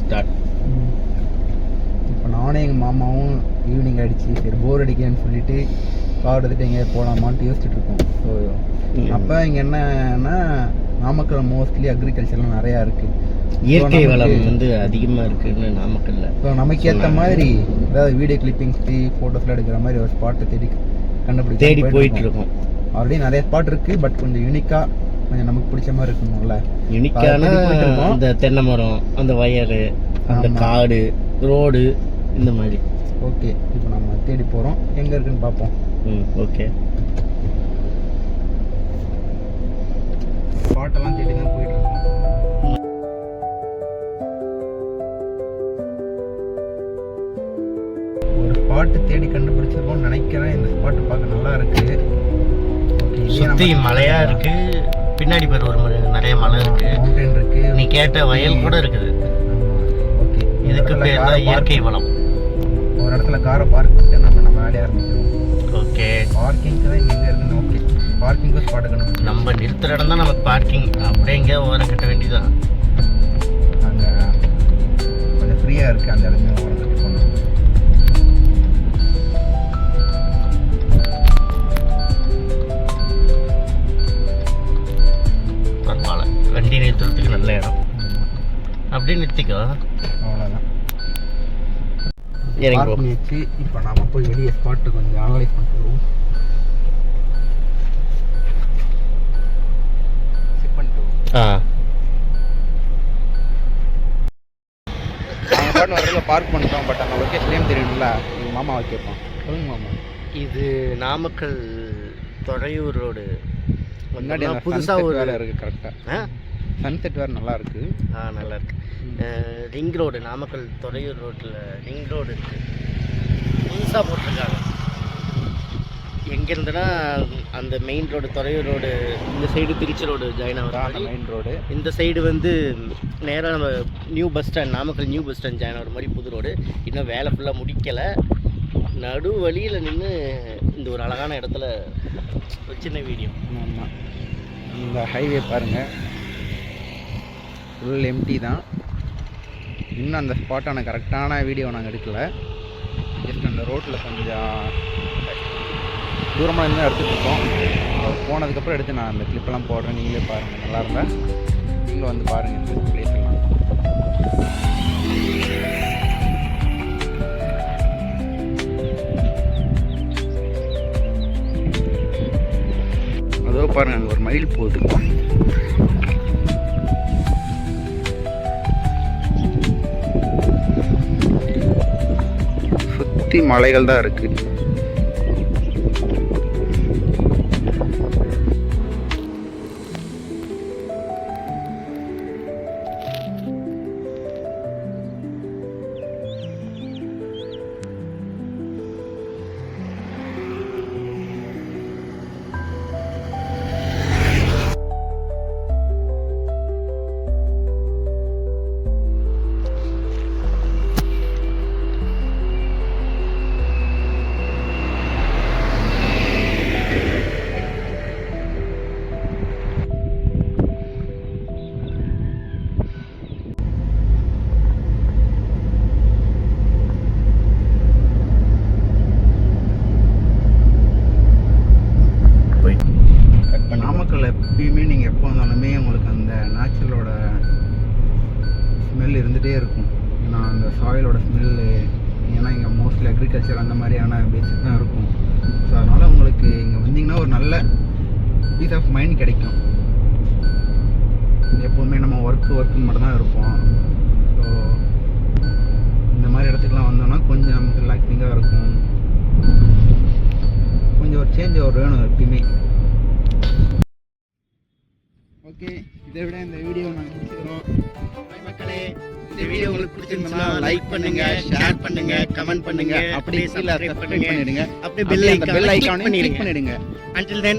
Start. இப்போ நானும் எங்கள் மாமாவும் ஈவினிங் ஆகிடுச்சு, சரி போர் அடிக்கன்னு சொல்லிட்டு கார் எடுத்துகிட்டு எங்கேயாவது போகலாமான்ட்டு யோசிச்சுட்டு இருக்கோம். ஸோ அப்போ இங்கே என்னன்னா நாமக்கல் மோஸ்ட்லி அக்ரிகல்ச்சர்லாம் நிறையா இருக்குது, இயற்கை வளம் வந்து அதிகமாக இருக்குன்னு நாமக்கல்ல. ஸோ நமக்கு ஏற்ற மாதிரி ஏதாவது வீடியோ கிளிப்பிங்ஸ்க்கு ஃபோட்டோஸ்லாம் எடுக்கிற மாதிரி ஒரு ஸ்பாட்டை தேடி போயிட்டு இருக்கோம். ஆல்ரெடி நிறைய ஸ்பாட் இருக்குது, பட் கொஞ்சம் யூனிக்காக கொஞ்சம் நமக்கு பிடிச்ச மாதிரி இருக்கணும்ல. யூனிக்கான அந்த தென்னை மரம், அந்த வயல், அந்த காடு, ரோடு, இந்த மாதிரி. ஓகே, இப்போ நம்ம தேடி போகிறோம், எங்கே இருக்குன்னு பார்ப்போம். ஓகே. ஸ்பாட்டெல்லாம் தேடி தான் போயிட்டுருக்கோம். ஒரு ஸ்பாட்டு தேடி கண்டுபிடிச்சிருக்கோம்னு நினைக்கிறேன். இந்த ஸ்பாட்டு பார்க்க நல்லா இருக்குது. சுற்றி மலையாக இருக்குது, பின்னாடி பேர் ஒரு நிறைய மலை இருக்குது, மவுண்டன் இருக்குது, நீ கேட்ட வயல் கூட இருக்குது. ஓகே, இதுக்கு பேர் தான் இயற்கை வளம். ஒரு இடத்துல காரை பார்க் பண்ணிட்டு நம்ம வேலைய ஆரம்பிச்சிடுவோம். ஓகே, பார்க்கிங்க்கு தான் இங்கே இருக்குன்னு. ஓகே, பார்க்கிங்கும் ஸ்பாட்டு கண்டு நம்ம நிறுத்துற இடம் தான் நமக்கு பார்க்கிங். அப்படியே எங்கேயா ஓரம் கட்ட வேண்டியதான். அங்கே கொஞ்சம் ஃப்ரீயாக இருக்குது, அந்த இடத்துல ஓரம் கட்டி போகணும். வண்டி நிறுத்துறதுக்கு நல்ல இடம். அப்படியே நிறுத்திக்கோ, அவ்வளோதான். இறங்கி இப்போ நாம போய் வெளியே ஸ்பாட்டு கொஞ்சம் அனலைஸ் பண்ணிட்டுருவோம். செட் பண்ணிட்டு நாங்கள் பாட்டு வரல பார்க் பண்ணிட்டோம். பட் அந்த லொக்கேஷன் நேம் தெரியும்ல, எங்கள் மாமாவை கேட்போம். சொல்லுங்க மாமா. இது நாமக்கல் துறையூர் ரோடு. முன்னாடி புதுசாக ஒரு வேலை இருக்குது. கரெக்டாக சன்செட் வேறு நல்லா இருக்குது. நல்லா இருக்கு. ரிங் ரோடு, நாமக்கல் துறையூர் ரோட்டில் ரிங் ரோடு இருக்குது, புதுசாக போட்டிருக்காங்க. எங்கேருந்துன்னா அந்த மெயின் ரோடு துறையூர் ரோடு, இந்த சைடு திருச்சி ரோடு ஜாயின் ஆகிற மெயின் ரோடு, இந்த சைடு வந்து நேராக நம்ம new bus stand, Namakkal new bus stand join ஆகிற மாதிரி புது ரோடு. இன்னும் வேலை ஃபுல்லாக முடிக்கலை. நடு வழியில் நின்று இந்த ஒரு அழகான இடத்துல ஒரு சின்ன வீடியோ. ஆமாம், இந்த ஹைவே பாருங்கள், ஃபுல் எம்டி தான். இன்னும் அந்த ஸ்பாட்டான கரெக்டான வீடியோ நாங்கள் எடுக்கலை. ஜஸ்ட் அந்த ரோட்டில் கொஞ்சம் தூரமாக இருந்து எடுத்துகிட்ருக்கோம். போனதுக்கப்புறம் எடுத்து நான் அந்த கிளிப்பெல்லாம் போடுறேன், நீங்களே பாருங்கள். நல்லா இருந்தால் நீங்களும் வந்து பாருங்கள் இந்த பிளேஸ் எல்லாம். அதோ பாருங்கள், அங்கே ஒரு மயில் போகுது. சுற்றி மலைகள் தான் இருக்குது. நாமக்கல்ல எப்பயுமே நீங்கள் எப்போ வந்தாலுமே உங்களுக்கு அந்த நேச்சுரலோட ஸ்மெல் இருந்துகிட்டே இருக்கும். ஏன்னா அந்த சாயிலோட ஸ்மெல்லு, ஏன்னா இங்கே மோஸ்ட்லி அக்ரிகல்ச்சர் அந்த மாதிரியான பேசிக் தான் இருக்கும். ஸோ அதனால் உங்களுக்கு இங்கே வந்தீங்கன்னா ஒரு நல்ல பீஸ் ஆஃப் மைண்ட் கிடைக்கும். எப்போவுமே நம்ம ஒர்க்குன்னு மட்டும் தான் இருப்போம். ஸோ இந்த மாதிரி இடத்துக்குலாம் வந்தோம்னா கொஞ்சம் நமக்கு ரிலாக்ஸிங்காக இருக்கும். கொஞ்சம் ஒரு சேஞ்ச் வேணும் எப்பயுமே. ஓகே, இதை விட இந்த வீடியோ நாங்கள் முடிச்சுக்கிறோம். மக்களே, இந்த வீடியோ உங்களுக்கு பிடிச்சிருந்தா லைக் பண்ணுங்க, ஷேர் பண்ணுங்க, கமெண்ட் பண்ணுங்க, அப்படியே கீழே சப்ஸ்கிரைப் பண்ணிடுங்க. அப்படியே பெல் ஐகானை கிளிக் பண்ணிடுங்க. Until then,